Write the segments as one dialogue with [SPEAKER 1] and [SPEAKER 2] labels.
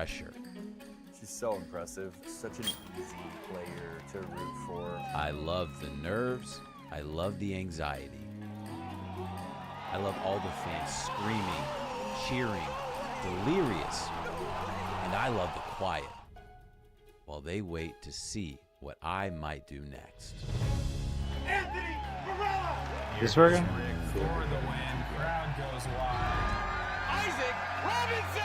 [SPEAKER 1] pressure.
[SPEAKER 2] She's so impressive. Such an easy player to root for.
[SPEAKER 1] I love the nerves. I love the anxiety. I love all the fans screaming, cheering, delirious. And I love the quiet while they wait to see what I might do next.
[SPEAKER 3] Anthony Varela!
[SPEAKER 4] This working?
[SPEAKER 3] For the win, crowd goes wild. Isaac Robinson!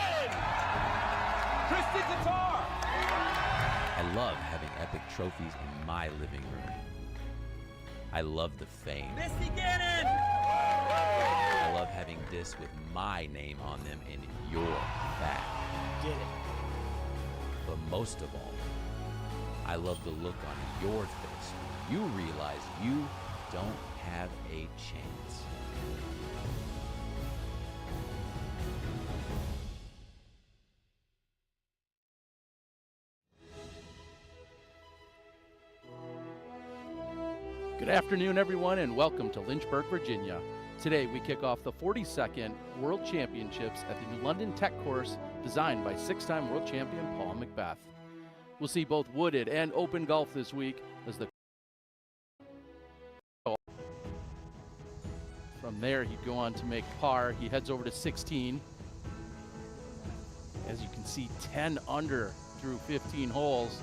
[SPEAKER 3] Kristen Tatar!
[SPEAKER 1] I love having epic trophies in my living room. I love the fame.
[SPEAKER 3] Misty Gannon!
[SPEAKER 1] I love having discs with my name on them in your back.
[SPEAKER 3] Did it.
[SPEAKER 1] But most of all, I love the look on your face when you realize you don't have a chance.
[SPEAKER 5] Good afternoon, everyone, and welcome to Lynchburg, Virginia. Today, we kick off the 42nd World Championships at the New London Tech Course, designed by six-time world champion Paul Macbeth. We'll see both wooded and open golf this week as the from there, he'd go on to make par. He heads over to 16. As you can see, 10 under through 15 holes.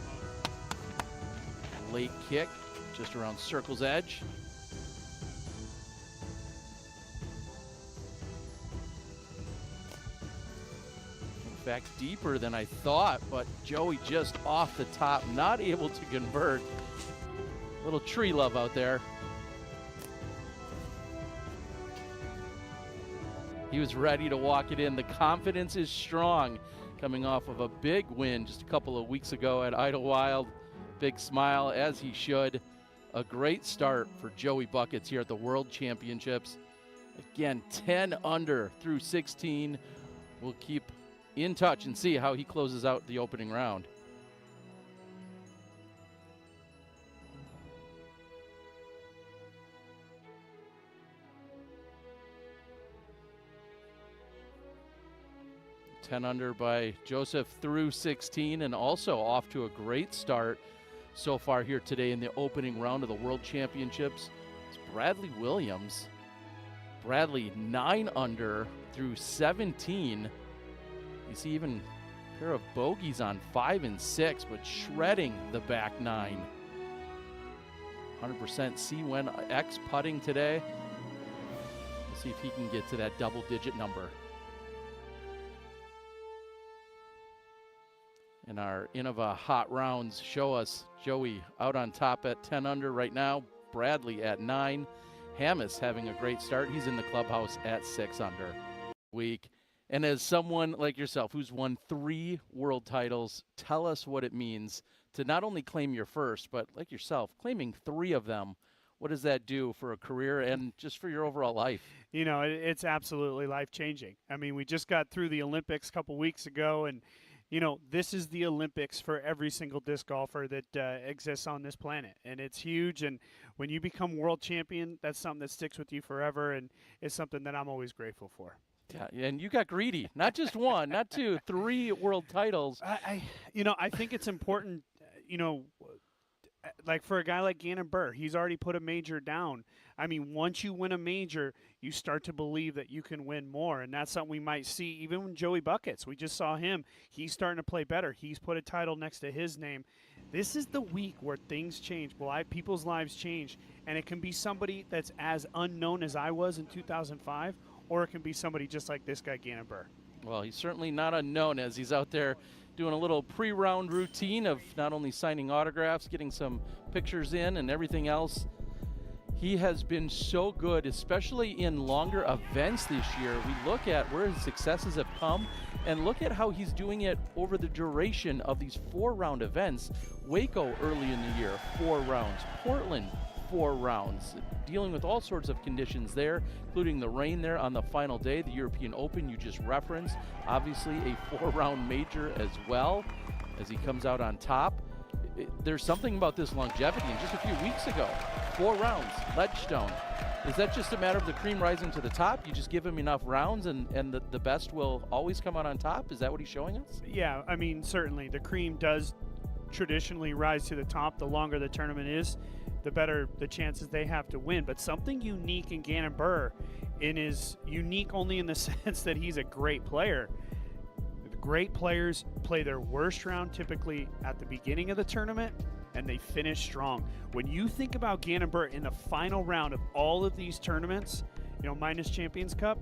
[SPEAKER 5] Late kick, just around circle's edge. In fact, deeper than I thought, but Joey just off the top, not able to convert. Little tree love out there. He was ready to walk it in. The confidence is strong, coming off of a big win just a couple of weeks ago at Idlewild. Big smile, as he should. A great start for Joey Buckets here at the World Championships. Again, 10 under through 16. We'll keep in touch and see how he closes out the opening round. Ten under by Joseph through 16, and also off to a great start so far here today in the opening round of the World Championships. It's Bradley Williams. Bradley 9 under through 17. You see even a pair of bogeys on 5 and 6, but shredding the back 9. 100% C1 X putting today. We'll see if he can get to that double-digit number. And our Innova hot rounds show us Joey out on top at 10 under right now. Bradley at 9. Hammis having a great start. He's in the clubhouse at 6 under. Week. And as someone like yourself who's won 3 world titles, tell us what it means to not only claim your first, but like yourself, claiming 3 of them. What does that do for a career and just for your overall life?
[SPEAKER 6] You know, it's absolutely life-changing. I mean, we just got through the Olympics a couple weeks ago, and you know, this is the Olympics for every single disc golfer that exists on this planet. And it's huge. And when you become world champion, that's something that sticks with you forever. And it's something that I'm always grateful for.
[SPEAKER 5] Yeah, and you got greedy. Not just 1, not 2, 3 world titles.
[SPEAKER 6] I think it's important, like for a guy like Gannon Burr, he's already put a major down. I mean, once you win a major, you start to believe that you can win more, and that's something we might see even when Joey Buckets. We just saw him. He's starting to play better. He's put a title next to his name. This is the week where things change. People's lives change, and it can be somebody that's as unknown as I was in 2005, or it can be somebody just like this guy, Gannon Burr.
[SPEAKER 5] Well, he's certainly not unknown as he's out there doing a little pre-round routine of not only signing autographs, getting some pictures in and everything else. He has been so good, especially in longer events this year. We look at where his successes have come and look at how he's doing it over the duration of these 4-round events. Waco early in the year, 4 rounds. Portland, 4 rounds. Dealing with all sorts of conditions there, including the rain there on the final day. The European Open you just referenced. Obviously a 4-round major as well as he comes out on top. There's something about this longevity. And just a few weeks ago, 4 rounds, Ledgestone, Is that just a matter of the cream rising to the top? You just give him enough rounds and the best will always come out on top? Is that what he's showing us?
[SPEAKER 6] Yeah, I mean, certainly the cream does traditionally rise to the top. The longer the tournament is, the better the chances they have to win. But something unique in Gannon Buhr is unique only in the sense that he's a great player. The great players play their worst round typically at the beginning of the tournament, and they finish strong. When you think about Gannon Buhr in the final round of all of these tournaments, minus Champions Cup,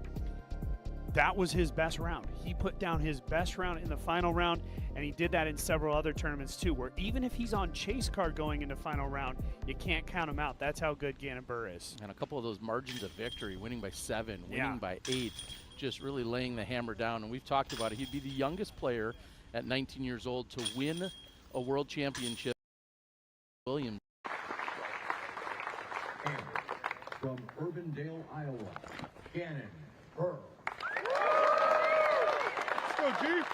[SPEAKER 6] that was his best round. He put down his best round in the final round, and he did that in several other tournaments too, where even if he's on chase card going into final round, you can't count him out. That's how good Gannon Buhr is.
[SPEAKER 5] And a couple of those margins of victory, winning by 7, winning by 8, just really laying the hammer down. And we've talked about it. He'd be the youngest player at 19 years old to win a world championship. Williams.
[SPEAKER 4] And from Urbandale, Iowa, Gannon Buhr.
[SPEAKER 6] Let's go, Chief.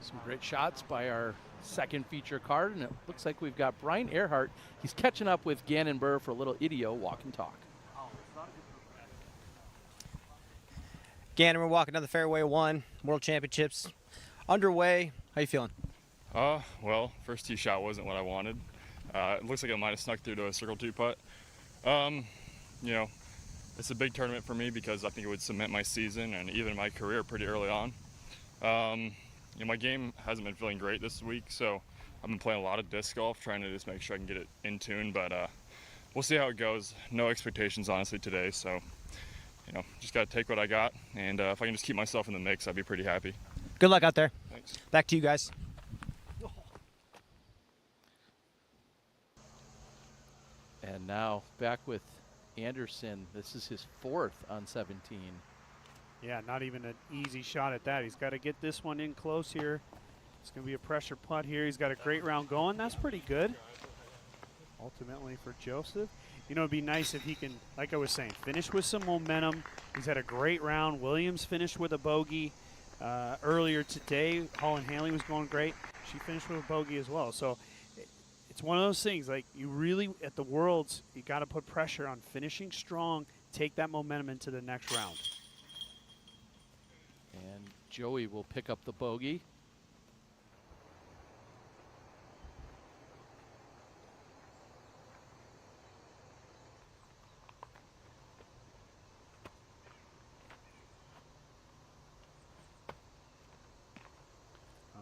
[SPEAKER 5] Some great shots by our second feature card, and it looks like we've got Brian Earhart. He's catching up with Gannon Buhr for a little IDEO walk and talk.
[SPEAKER 7] Gannon, we're walking down the fairway 1, World Championships underway. How you feeling?
[SPEAKER 8] Well, first tee shot wasn't what I wanted. It looks like I might have snuck through to a circle 2 putt. It's a big tournament for me because I think it would cement my season and even my career pretty early on. My game hasn't been feeling great this week, so I've been playing a lot of disc golf, trying to just make sure I can get it in tune, but we'll see how it goes. No expectations, honestly, today, so, just got to take what I got, and if I can just keep myself in the mix, I'd be pretty happy.
[SPEAKER 7] Good luck out there.
[SPEAKER 8] Thanks.
[SPEAKER 7] Back to you guys.
[SPEAKER 5] And now back with Anderson. This is his 4th on 17.
[SPEAKER 6] Yeah, not even an easy shot at that. He's got to get this one in close here. It's going to be a pressure putt here. He's got a great round going. That's pretty good. Ultimately for Joseph. It'd be nice if he can, like I was saying, finish with some momentum. He's had a great round. Williams finished with a bogey earlier today. Holland Hanley was going great. She finished with a bogey as well. So it's one of those things, like you really, at the Worlds, you got to put pressure on finishing strong, take that momentum into the next round.
[SPEAKER 5] And Joey will pick up the bogey.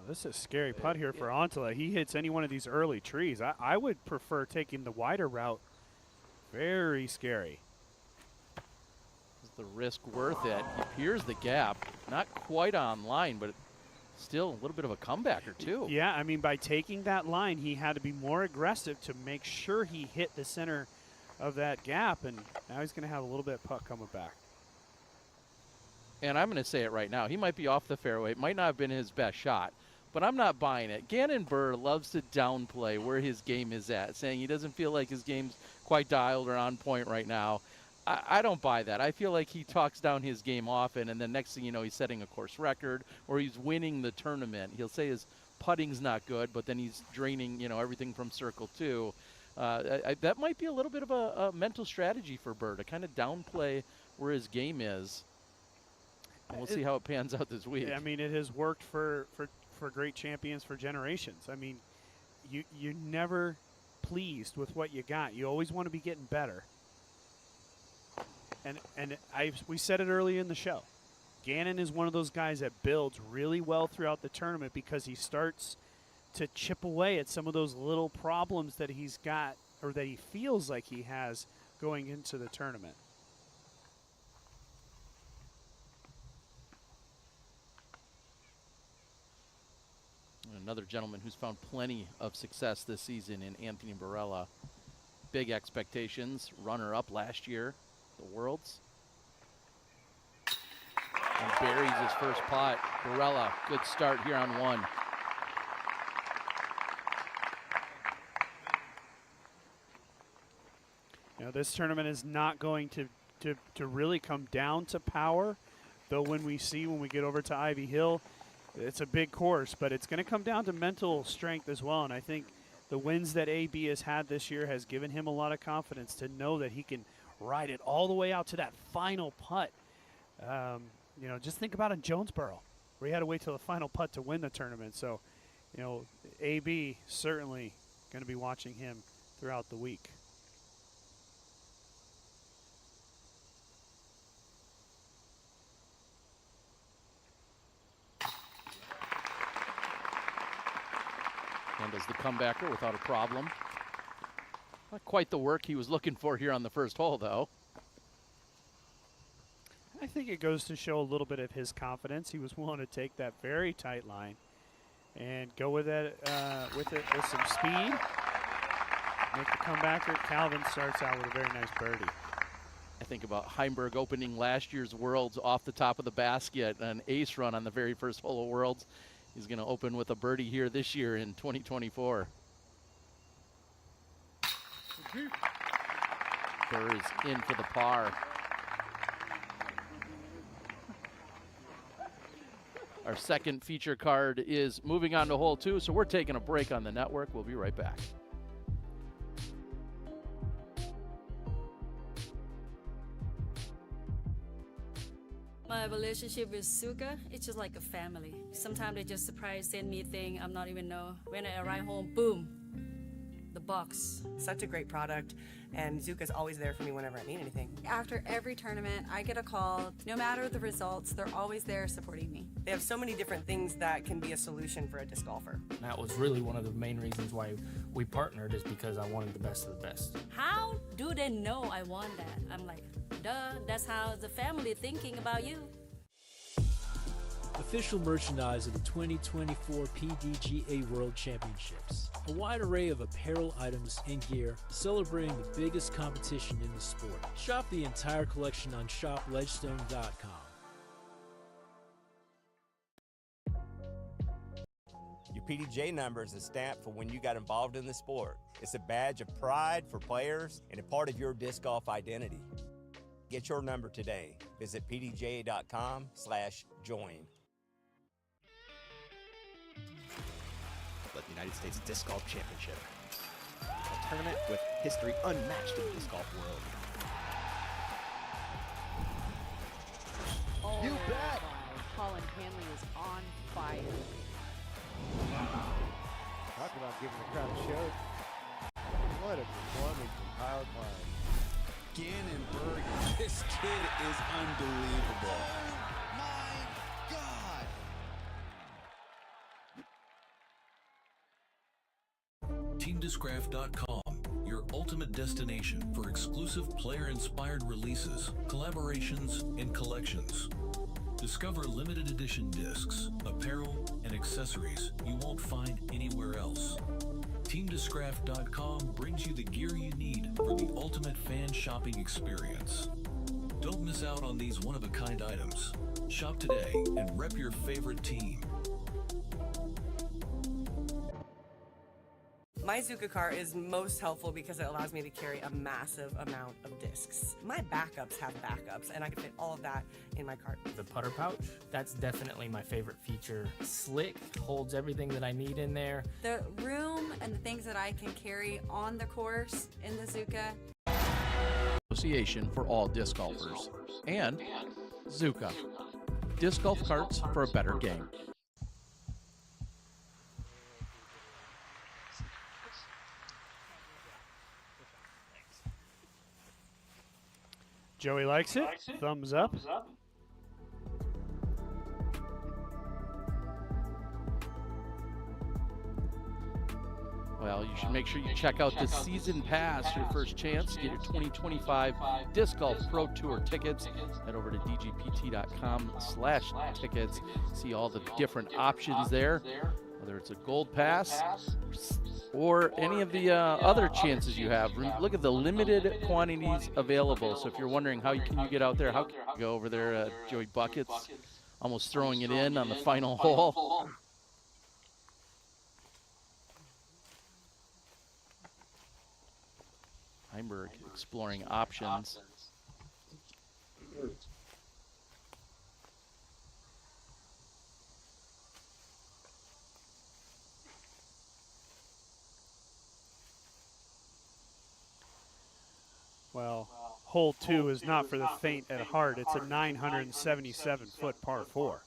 [SPEAKER 6] This is a scary putt here for Antela. He hits any one of these early trees. I would prefer taking the wider route. Very scary.
[SPEAKER 5] Is the risk worth it? He peers the gap. Not quite on line, but still a little bit of a comebacker too.
[SPEAKER 6] Yeah, I mean, by taking that line, he had to be more aggressive to make sure he hit the center of that gap, and now he's going to have a little bit of putt coming back.
[SPEAKER 5] And I'm going to say it right now. He might be off the fairway. It might not have been his best shot, but I'm not buying it. Gannon Buhr loves to downplay where his game is at, saying he doesn't feel like his game's quite dialed or on point right now. I don't buy that. I feel like he talks down his game often, and then next thing you know, he's setting a course record or he's winning the tournament. He'll say his putting's not good, but then he's draining, everything from circle 2. That might be a little bit of a mental strategy for Buhr to kind of downplay where his game is. And we'll see how it pans out this week.
[SPEAKER 6] I mean, it has worked for great champions for generations. I mean, you're never pleased with what you got. You always want to be getting better. And we said it earlier in the show. Gannon is one of those guys that builds really well throughout the tournament because he starts to chip away at some of those little problems that he's got or that he feels like he has going into the tournament.
[SPEAKER 5] another gentleman who's found plenty of success this season in Anthony Barella. Big expectations, runner-up last year, the Worlds. And buries his first putt. Barella, good start here on one.
[SPEAKER 6] You know, this tournament is not going to really come down to power, though when we get over to Ivy Hill, it's a big course, but it's going to come down to mental strength as well. And I think the wins that AB has had this year has given him a lot of confidence to know that he can ride it all the way out to that final putt. You know, just think about in Jonesboro, where he had to wait till the final putt to win the tournament. So, you know, AB certainly going to be watching him throughout the week.
[SPEAKER 5] Handles the comebacker without a problem. Not quite the work he was looking for here on the first hole, though.
[SPEAKER 6] I think it goes to show a little bit of his confidence. He was willing to take that very tight line and go with it with some speed. Make the comebacker. Calvin starts out with a very nice birdie.
[SPEAKER 5] I think about Heimberg opening last year's Worlds off the top of the basket, an ace run on the very first hole of Worlds. He's going to open with a birdie here this year in 2024. Burr is in for the par. Our second feature card is moving on to hole 2, so we're taking a break on the network. We'll be right back.
[SPEAKER 9] My relationship with Zuka, it's just like a family. Sometimes they just surprise send me things I'm not even know. When I arrive home, boom, the box.
[SPEAKER 10] Such a great product, and Zuka's always there for me whenever I need anything.
[SPEAKER 11] After every tournament, I get a call. No matter the results, they're always there supporting me.
[SPEAKER 10] They have so many different things that can be a solution for a disc golfer.
[SPEAKER 12] That was really one of the main reasons why we partnered, is because I wanted the best of the best.
[SPEAKER 9] How do they know I want that? I'm like, duh, that's how the family thinking about you.
[SPEAKER 13] Official merchandise of the 2024 PDGA World Championships. A wide array of apparel items and gear celebrating the biggest competition in the sport. Shop the entire collection on shopledgestone.com.
[SPEAKER 14] Your PDGA number is a stamp for when you got involved in the sport. It's a badge of pride for players and a part of your disc golf identity. Get your number today. Visit pdga.com/join.
[SPEAKER 15] The United States Disc Golf Championship, a tournament with history unmatched in the disc golf world.
[SPEAKER 16] Oh, you bet! Colin Hanley is on fire.
[SPEAKER 17] Talk about giving the crowd a show. What a performance from Kyle Klein.
[SPEAKER 18] Gannonberg, this kid is unbelievable.
[SPEAKER 19] Oh my God!
[SPEAKER 20] TeamDiscraft.com, your ultimate destination for exclusive player-inspired releases, collaborations, and collections. Discover limited edition discs, apparel, and accessories you won't find anywhere else. TeamDiscraft.com brings you the gear you need for the ultimate fan shopping experience. Don't miss out on these one-of-a-kind items. Shop today and rep your favorite team.
[SPEAKER 10] My Zuka car is most helpful because it allows me to carry a massive amount of discs. My backups have backups, and I can fit all of that in my cart.
[SPEAKER 12] The putter pouch, that's definitely my favorite feature. Slick, holds everything that I need in there.
[SPEAKER 11] The room and the things that I can carry on the course in the Zuka.
[SPEAKER 5] Association for all disc golfers, and Zuka, disc golf carts for a better game.
[SPEAKER 6] Joey likes it. Thumbs up.
[SPEAKER 5] Well, you should make sure you check out the season pass, your first chance to get your 2025 Disc Golf Pro Tour tickets. Head over to dgpt.com/tickets. See all the different options there. whether it's a gold pass or any of the other chances you have. Look at the limited quantities available. So if you're wondering how can you get out there, how can you go over there, Joey Buckets almost throwing it in on the final hole. Heimberg exploring options.
[SPEAKER 6] Well, hole 2 is not for the faint at heart. It's a 977-foot par 4.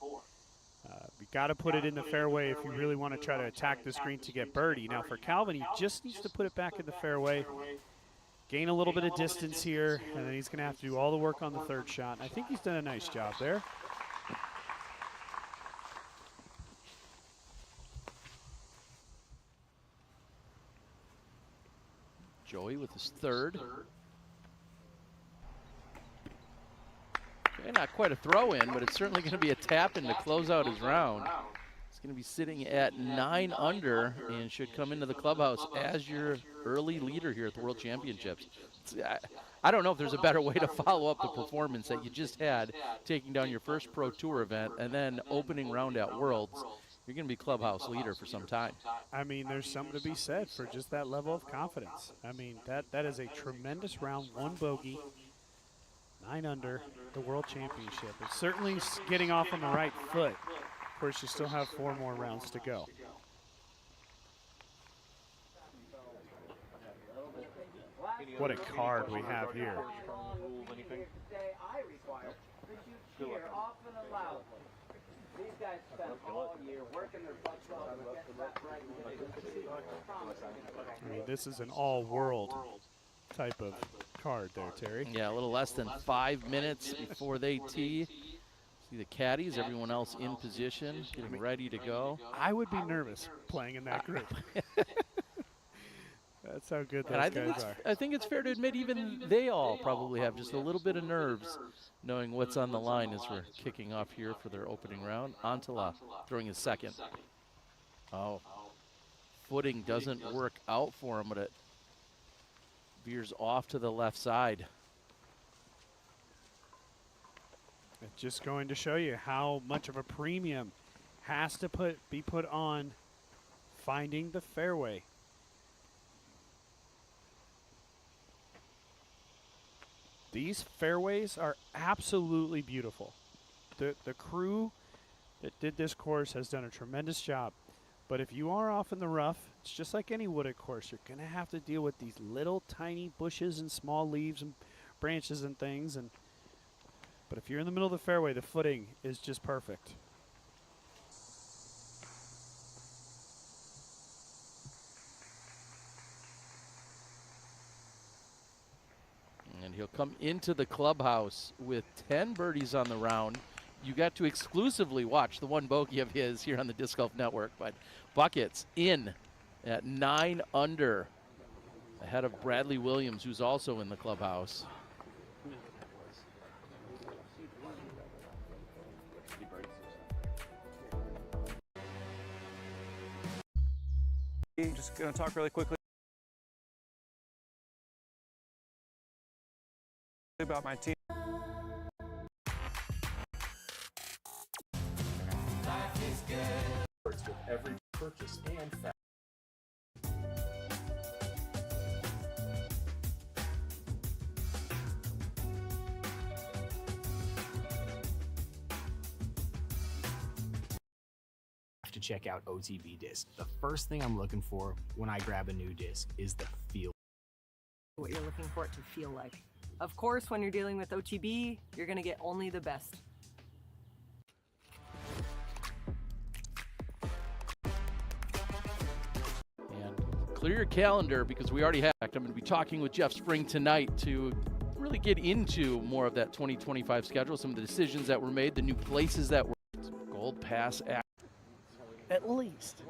[SPEAKER 6] You got to put it in the fairway if you really want to try to attack this green to get birdie. Now for Calvin, he just needs to put it back in the fairway, gain a little bit of distance here, and then he's going to have to do all the work on the third shot. And I think he's done a nice job there.
[SPEAKER 5] Joey with his third. Okay, not quite a throw-in, but it's certainly going to be a tap-in to close out his round. He's going to be sitting at 9 under and should come into the clubhouse as your early leader here at the World Championships. I don't know if there's a better way to follow up the performance that you just had, taking down your first Pro Tour event and then opening round at Worlds. You're going to be clubhouse leader for some time.
[SPEAKER 6] I mean, there's something to be said for just that level of confidence. I mean, that is a tremendous round, 1 bogey, 9 under, the World Championship. It's certainly getting off on the right foot. Of course, you still have 4 more rounds to go. What a card we have here. I mean, this is an all-world type of card there, Terry.
[SPEAKER 5] Yeah, a little less than 5 minutes before they tee. See the caddies, everyone else in position, getting ready to go.
[SPEAKER 6] I would be nervous playing in that group. That's how good those guys are.
[SPEAKER 5] I think it's fair to admit even they all probably have just a little bit of nerves knowing what's on the line as we're kicking off here for their opening round. Antala throwing his second. Oh, footing doesn't work out for him, but it veers off to the left side.
[SPEAKER 6] It's just going to show you how much of a premium has to be put on finding the fairway. These fairways are absolutely beautiful. The crew that did this course has done a tremendous job. But if you are off in the rough, it's just like any wooded course. You're going to have to deal with these little tiny bushes and small leaves and branches and things. But if you're in the middle of the fairway, the footing is just perfect.
[SPEAKER 5] And he'll come into the clubhouse with 10 birdies on the round. You got to exclusively watch the 1 bogey of his here on the Disc Golf Network. But Buckets in at 9 under, ahead of Bradley Williams, who's also in the clubhouse.
[SPEAKER 2] Just going to talk really quickly about my team.
[SPEAKER 21] With every purchase and fact.
[SPEAKER 12] To check out OTB disc. The first thing I'm looking for when I grab a new disc is the feel.
[SPEAKER 10] What you're looking for it to feel like. Of course, when you're dealing with OTB, you're going to get only the best.
[SPEAKER 5] And clear your calendar because we already have. I'm going to be talking with Jeff Spring tonight to really get into more of that 2025 schedule, some of the decisions that were made, the new places that were Gold Pass Act.
[SPEAKER 6] At least.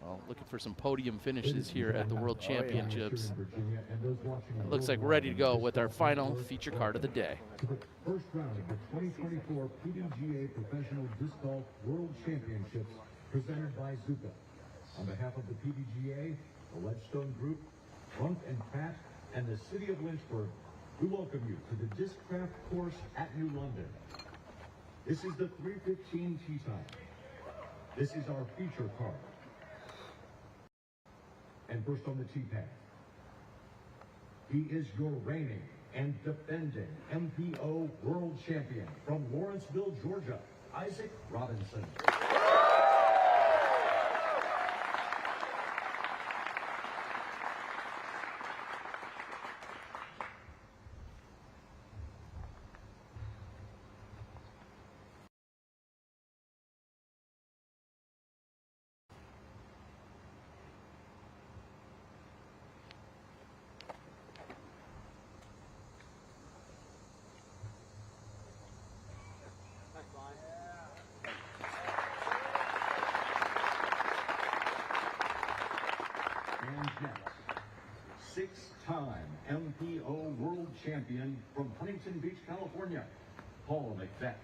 [SPEAKER 5] Well, looking for some podium finishes here at the World Championships. It looks like we're ready to go with our final feature card of the day.
[SPEAKER 4] First round of the 2024 PDGA Professional Disc Golf World Championships presented by Zuka. On behalf of the PDGA, the Ledgestone Group, Rump and Pratt, and the City of Lynchburg, we welcome you to the Discraft course at New London. This is the 3:15 tee time. This is our feature card. And first on the tee pad, he is your reigning and defending MPO World Champion from Lawrenceville, Georgia, Isaac Robinson. And next, six-time MPO World Champion from Huntington Beach, California, Paul McBeth.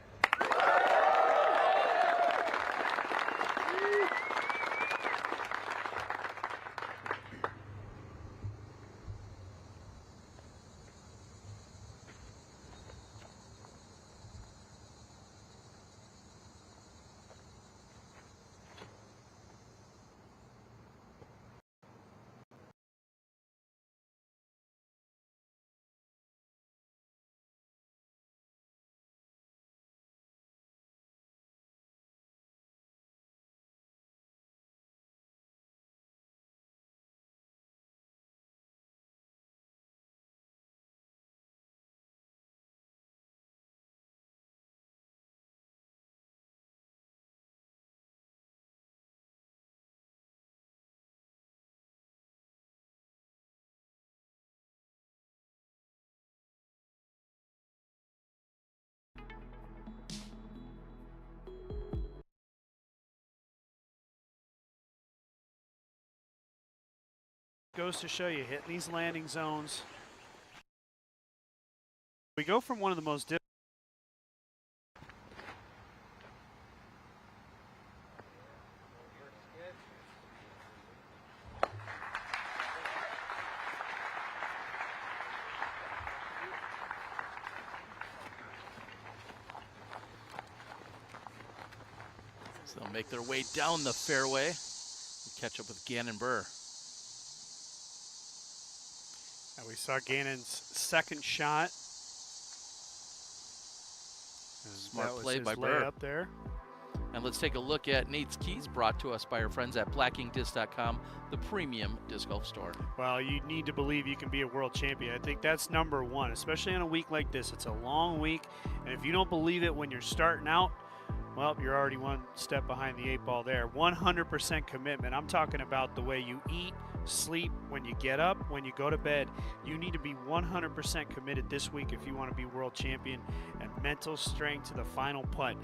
[SPEAKER 6] Goes to show you, hitting these landing zones. We go from one of the most difficult.
[SPEAKER 5] So they'll make their way down the fairway and catch up with Gannon Burr.
[SPEAKER 6] And we saw Gannon's second shot.
[SPEAKER 5] Smart play by Burr.
[SPEAKER 6] Up there.
[SPEAKER 5] And let's take a look at Nate's Keys, brought to us by our friends at blackinkdisc.com, the premium disc golf store.
[SPEAKER 6] Well, you need to believe you can be a world champion. I think that's number one, especially on a week like this. It's a long week, and if you don't believe it when you're starting out, well, you're already one step behind the 8 ball there. 100% commitment. I'm talking about the way you eat, sleep, when you get up, when you go to bed. You need to be 100% committed this week if you want to be world champion, and mental strength to the final putt.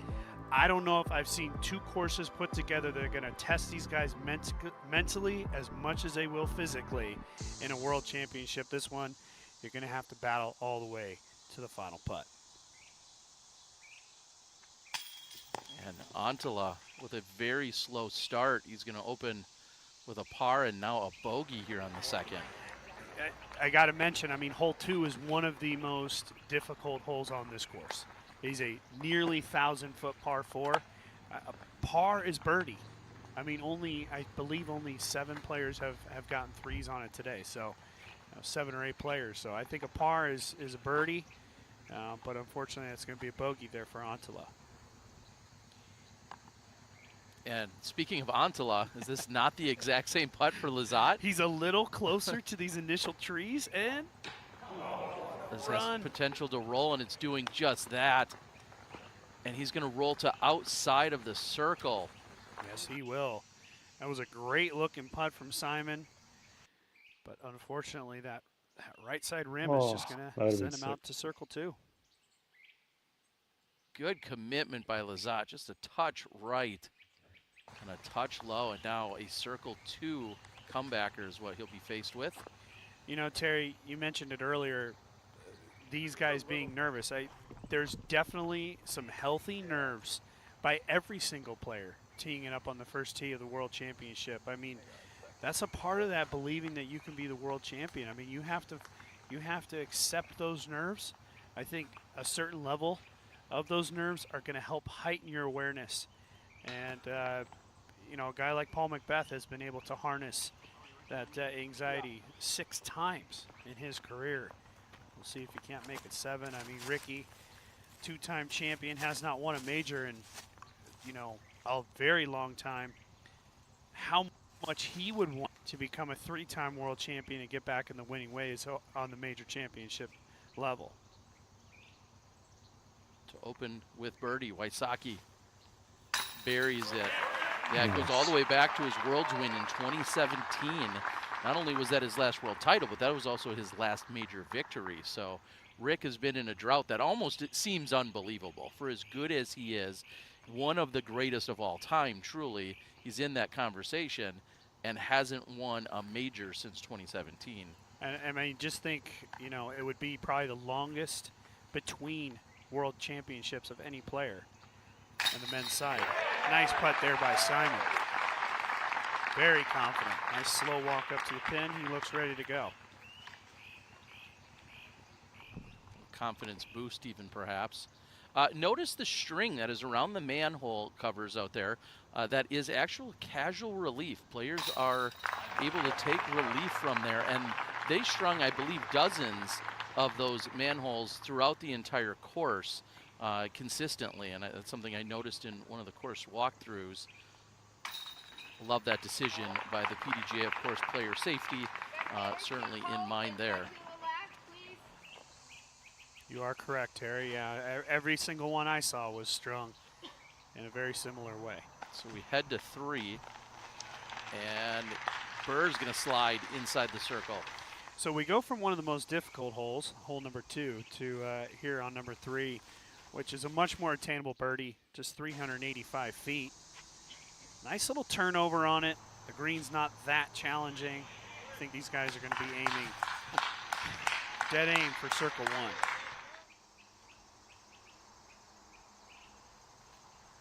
[SPEAKER 6] I don't know if I've seen two courses put together that are going to test these guys mentally as much as they will physically in a world championship. This one, you're going to have to battle all the way to the final putt.
[SPEAKER 5] And Antala with a very slow start. He's going to open with a par and now a bogey here on the second.
[SPEAKER 6] I got to mention, I mean, hole 2 is one of the most difficult holes on this course. He's a nearly 1,000-foot par 4. Par is birdie. I mean, I believe only 7 players have gotten 3s on it today. So 7 or 8 players. So I think a par is a birdie, but unfortunately it's going to be a bogey there for Antala.
[SPEAKER 5] And speaking of Antala, is this not the exact same putt for Lizotte?
[SPEAKER 6] He's a little closer to these initial trees, and
[SPEAKER 5] this has potential to roll, and it's doing just that. And he's going to roll to outside of the circle.
[SPEAKER 6] Yes, he will. That was a great looking putt from Simon, but unfortunately that right side rim is just going to send him out to circle 2.
[SPEAKER 5] Good commitment by Lizotte, just a touch right. And a touch low, and now a circle 2 comebacker is what he'll be faced with.
[SPEAKER 6] You know, Terry, you mentioned it earlier, these guys being nervous. There's definitely some healthy nerves by every single player teeing it up on the first tee of the World Championship. I mean, that's a part of that, believing that you can be the world champion. I mean, you have to accept those nerves. I think a certain level of those nerves are going to help heighten your awareness. And, you know, a guy like Paul Macbeth has been able to harness that anxiety 6 times in his career. We'll see if he can't make it 7. I mean, Ricky, 2-time champion, has not won a major in, you know, a very long time. How much he would want to become a 3-time world champion and get back in the winning ways on the major championship level.
[SPEAKER 5] To open with birdie, Wysocki buries it. Yeah, it goes all the way back to his Worlds win in 2017. Not only was that his last world title, but that was also his last major victory. So Rick has been in a drought that almost it seems unbelievable. For as good as he is, one of the greatest of all time, truly, he's in that conversation and hasn't won a major since 2017.
[SPEAKER 6] And I mean, just think, you know, it would be probably the longest between world championships of any player on the men's side. Nice putt there by Simon. Very confident. Nice slow walk up to the pin. He looks ready to go.
[SPEAKER 5] Confidence boost even perhaps. Notice the string that is around the manhole covers out there. That is actual casual relief. Players are able to take relief from there, and they strung, I believe, dozens of those manholes throughout the entire course consistently, and that's something I noticed in one of the course walkthroughs. Love that decision by the PDGA, of course, player safety certainly in mind there.
[SPEAKER 6] You are correct, Terry. Yeah, every single one I saw was strung in a very similar way.
[SPEAKER 5] So we head to 3, and Burr's going to slide inside the circle.
[SPEAKER 6] So we go from one of the most difficult holes, hole number 2, to here on number 3, which is a much more attainable birdie, just 385 feet. Nice little turnover on it. The green's not that challenging. I think these guys are going to be aiming dead aim for circle 1.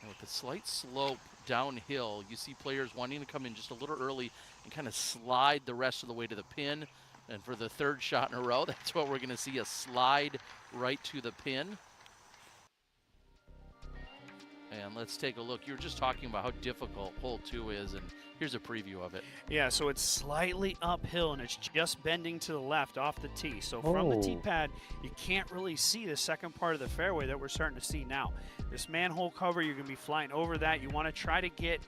[SPEAKER 5] And with the slight slope downhill, you see players wanting to come in just a little early and kind of slide the rest of the way to the pin. And for the 3rd shot in a row, that's what we're going to see, a slide right to the pin. And let's take a look. You were just talking about how difficult hole 2 is, and here's a preview of it.
[SPEAKER 6] Yeah, so it's slightly uphill, and it's just bending to the left off the tee. So from the tee pad, you can't really see the second part of the fairway that we're starting to see now. This manhole cover, you're going to be flying over that. You want to try to get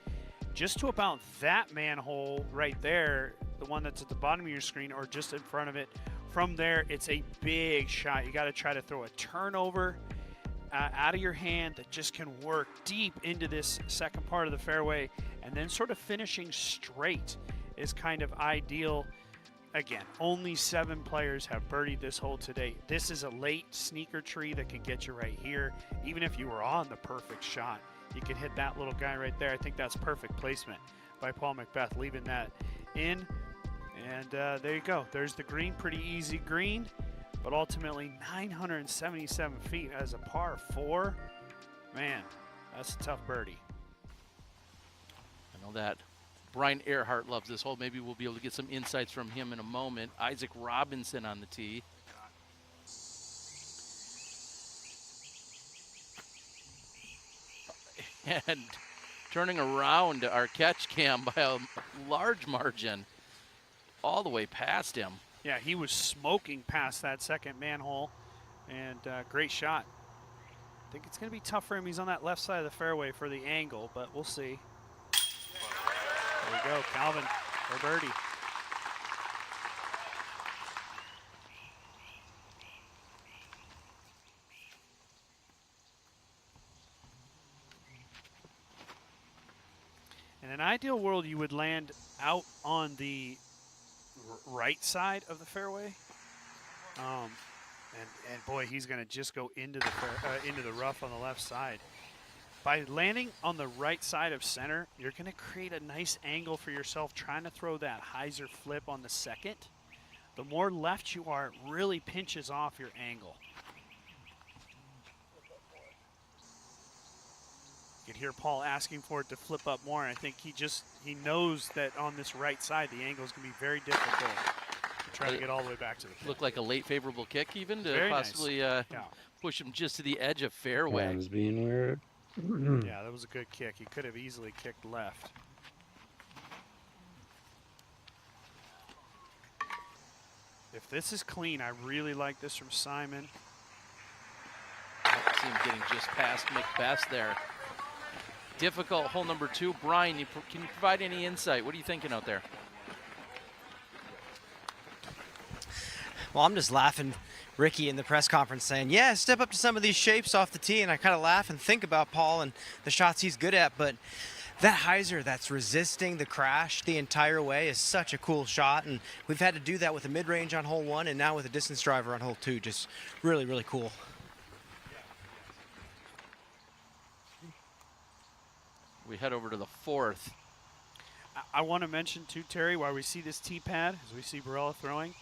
[SPEAKER 6] just to about that manhole right there, the one that's at the bottom of your screen or just in front of it. From there, it's a big shot. You got to try to throw a turnover out of your hand that just can work deep into this second part of the fairway, and then sort of finishing straight is kind of ideal. Again, only 7 players have birdied this hole today. This is a late sneaker tree that can get you right here. Even if you were on the perfect shot, you can hit that little guy right there. I think that's perfect placement by Paul Macbeth, leaving that in. And there you go. There's the green, pretty easy green. But ultimately 977 feet as a par 4. Man, that's a tough birdie.
[SPEAKER 5] I know that Brian Earhart loves this hole. Maybe we'll be able to get some insights from him in a moment. Isaac Robinson on the tee. And turning around our catch cam by a large margin all the way past him.
[SPEAKER 6] Yeah, he was smoking past that second manhole, and great shot. I think it's going to be tough for him. He's on that left side of the fairway for the angle, but we'll see. There we go, Calvin for birdie. In an ideal world, you would land out on the right side of the fairway, and boy, he's going to just go into the rough on the left side. By landing on the right side of center, you're going to create a nice angle for yourself trying to throw that hyzer flip on the second. The more left you are, it really pinches off your angle. You can hear Paul asking for it to flip up more. I think he knows that on this right side, the angle is going to be very difficult to try to get all the way back to the pin.
[SPEAKER 5] Looked like a late favorable kick even to
[SPEAKER 6] Very
[SPEAKER 5] possibly
[SPEAKER 6] nice.
[SPEAKER 5] push him just to the edge of fairway.
[SPEAKER 3] Rams being weird.
[SPEAKER 6] Yeah, that was a good kick. He could have easily kicked left. If this is clean, I really like this from Simon.
[SPEAKER 5] See him getting just past Macbeth there. Difficult hole number 2. Brian, can you provide any insight? What are you thinking out there?
[SPEAKER 7] Well, I'm just laughing. Ricky in the press conference saying, yeah, step up to some of these shapes off the tee, and I kind of laugh and think about Paul and the shots he's good at, but that hyzer that's resisting the crash the entire way is such a cool shot, and we've had to do that with a mid-range on hole 1 and now with a distance driver on hole 2. Just really, really cool.
[SPEAKER 5] We head over to the 4th.
[SPEAKER 6] I want to mention too, Terry, while we see this tee pad, as we see Barella throwing,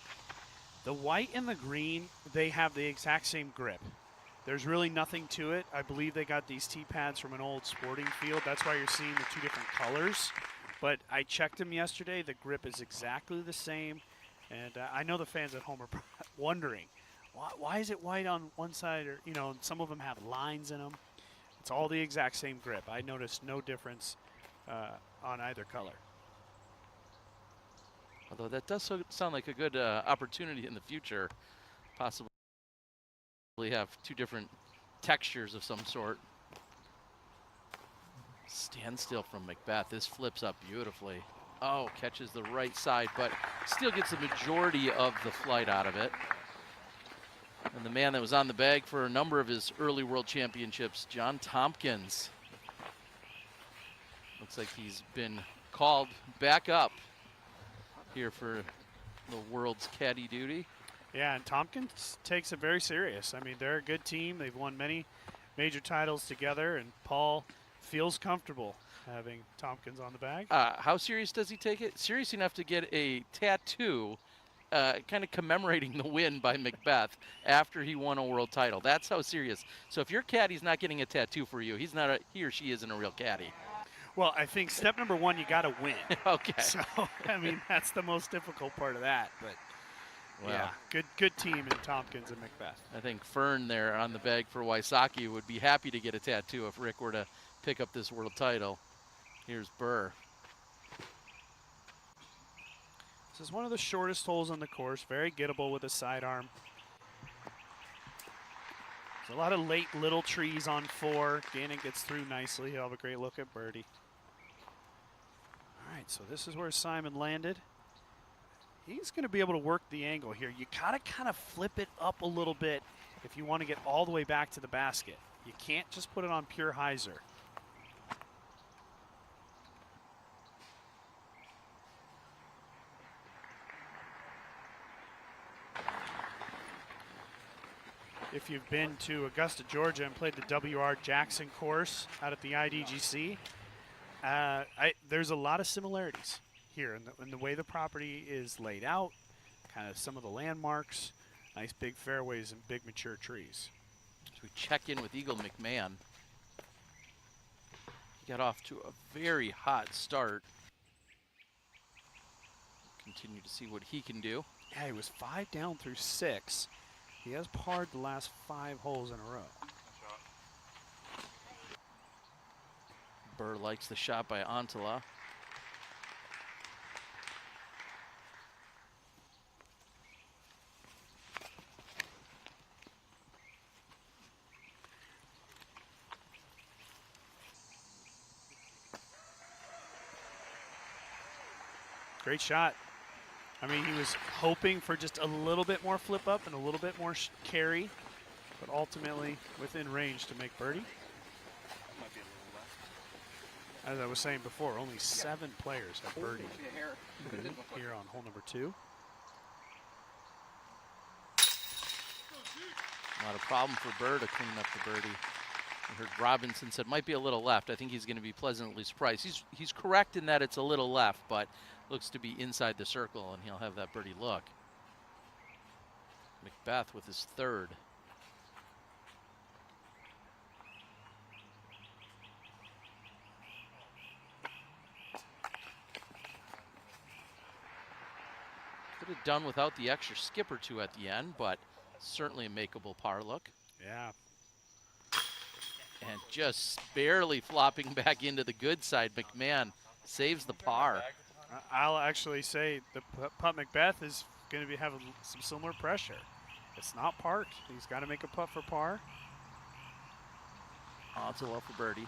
[SPEAKER 6] the white and the green, they have the exact same grip. There's really nothing to it. I believe they got these tee pads from an old sporting field. That's why you're seeing the 2 different colors. But I checked them yesterday. The grip is exactly the same. And I know the fans at home are wondering, why is it white on one side? Or, you know, some of them have lines in them. It's all the exact same grip. I noticed no difference on either color.
[SPEAKER 5] Although that does sound like a good opportunity in the future. Possibly have 2 different textures of some sort. Standstill from Macbeth. This flips up beautifully. Oh, catches the right side, but still gets the majority of the flight out of it. And the man that was on the bag for a number of his early world championships, John Tompkins. Looks like he's been called back up here for the world's caddy duty.
[SPEAKER 6] Yeah, and Tompkins takes it very serious. I mean, they're a good team. They've won many major titles together, and Paul feels comfortable having Tompkins on the bag.
[SPEAKER 5] How serious does he take it? Serious enough to get a tattoo kind of commemorating the win by Macbeth after he won a world title. That's how serious. So if your caddy's not getting a tattoo for you, he or she isn't a real caddy.
[SPEAKER 6] Well, I think step number 1, you got to win.
[SPEAKER 5] Okay.
[SPEAKER 6] So, I mean, that's the most difficult part of that. But, yeah, good team in Tompkins and Macbeth.
[SPEAKER 5] I think Fern there on the bag for Wysocki would be happy to get a tattoo if Rick were to pick up this world title. Here's Burr.
[SPEAKER 6] This is one of the shortest holes on the course. Very gettable with a sidearm. There's a lot of late little trees on 4. Gannon gets through nicely. He'll have a great look at birdie. All right, so this is where Simon landed. He's going to be able to work the angle here. You got to kind of flip it up a little bit if you want to get all the way back to the basket. You can't just put it on pure hyzer. If you've been to Augusta, Georgia and played the W.R. Jackson course out at the IDGC, there's a lot of similarities here in the way the property is laid out, kind of some of the landmarks, nice big fairways and big mature trees.
[SPEAKER 5] As we check in with Eagle McMahon, he got off to a very hot start. Continue to see what he can do.
[SPEAKER 6] Yeah, he was 5 down through 6. He has parred the last 5 holes in a row.
[SPEAKER 5] Burr likes the shot by Antala.
[SPEAKER 6] Great shot. I mean, he was hoping for just a little bit more flip up and a little bit more carry, but ultimately within range to make birdie. As I was saying before, only 7 players have birdied here on hole number 2.
[SPEAKER 5] Not a problem for Burr to clean up the birdie. I heard Robinson said might be a little left. I think he's going to be pleasantly surprised. He's correct in that it's a little left, but looks to be inside the circle, and he'll have that birdie look. Macbeth with his third. Could have done without the extra skip or two at the end, but certainly a makeable par look.
[SPEAKER 6] Yeah.
[SPEAKER 5] And just barely flopping back into the good side. McMahon saves the par.
[SPEAKER 6] I'll actually say the putt Macbeth is going to be having some similar pressure. It's not parked. He's got to make a putt for par.
[SPEAKER 5] Odds are well for birdie.